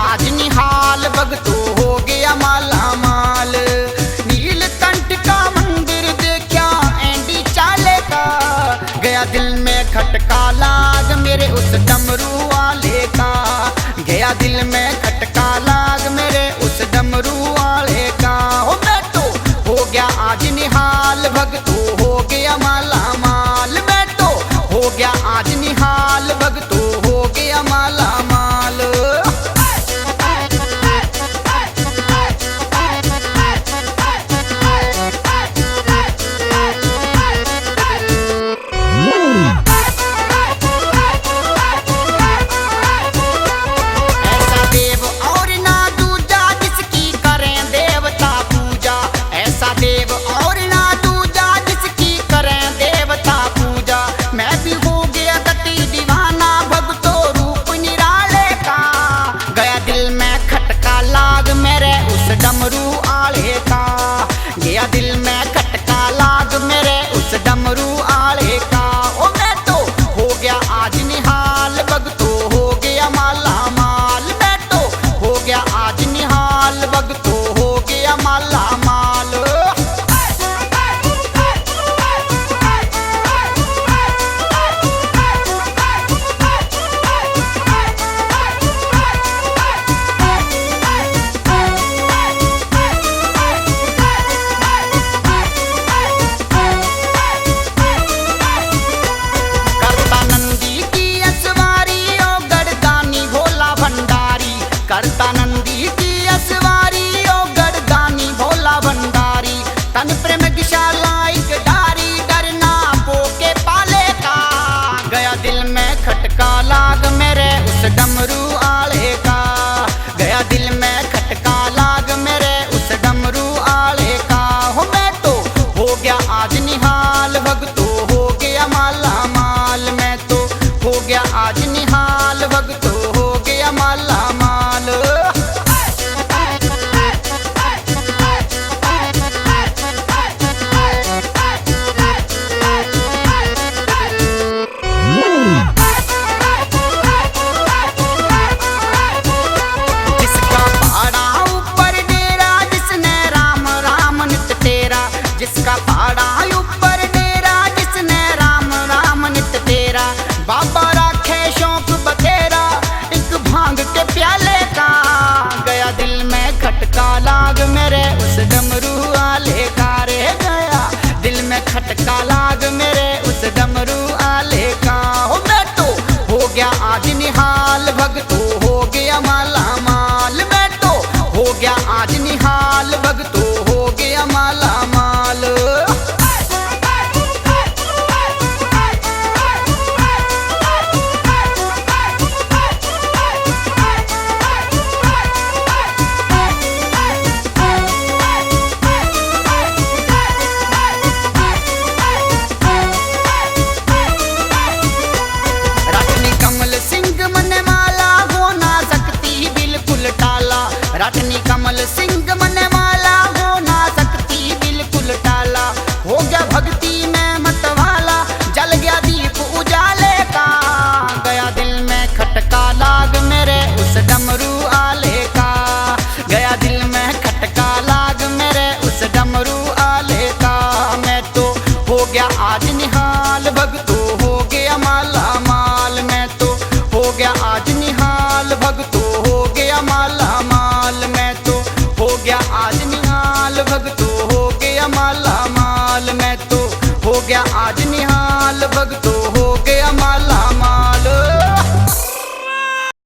आज निहाल भगतो हो गया माला माल। नीलकंठ का मंदिर देखा एंडी चाले का, गया दिल में खटका लाग मेरे उस डमरू वाले का, गया दिल में खटका लाग मेरे उस डमरू वाले का। हो मैं तो हो गया आज निहाल भगतो हो गया माला माल, मैं तो हो गया आज निहाल भगतो हो गया माला माल। डमरू आले का गया दिल में खटका लाग मेरे उस डमरू आले का। ओ मैं तो हो गया आज निहाल भगतो हो गया माला माल, मैं तो हो गया आज निहाल भगतो हो गया माला माल। करता नंदी की असवारी ओ गरदानी भोला भंडारी, तन प्रेम की शाला एक डारी डरना पोके पाले का, गया दिल में खटका लाग मेरे उस डमरू आले का, गया दिल में खटका लाग मेरे उस डमरू आले का। हो मैं तो हो गया आज निहाल भगतो हो गया माला माल, मैं तो हो गया आज निहाल भगतो हो गया माला माल। जिसका पहाड़ा ऊपर डेरा जिसने राम राम नित तेरा, बाबा राखे शौक बतेरा एक भांग के प्याले का, गया दिल में खटका लाग मेरे उस डमरू आले का रे, गया दिल में खटका लाग मेरे उस डमरू आले का। हो मैं तो हो गया आज निहाल भगतो हो गया माला माल, मैं तो हो गया आज निहाल भगतो हो गया माला माल। रटनी कमल सिंह मन माला हो ना सकती बिल्कुल टाला, हो गया भक्ति में मतवाला जल गया दीप उजाले का, गया दिल में खटका लाग मेरे उस डमरू आले का, गया दिल में खटका लाग मेरे उस डमरू आले का। मैं तो हो गया आज निहाल भगतो हो गया माला माल, मैं तो हो गया आज निहाल भगतो हो गया माला माल, मैं तो हो गया आज निहाल भगतो हो गया माला माल, मैं तो हो गया आज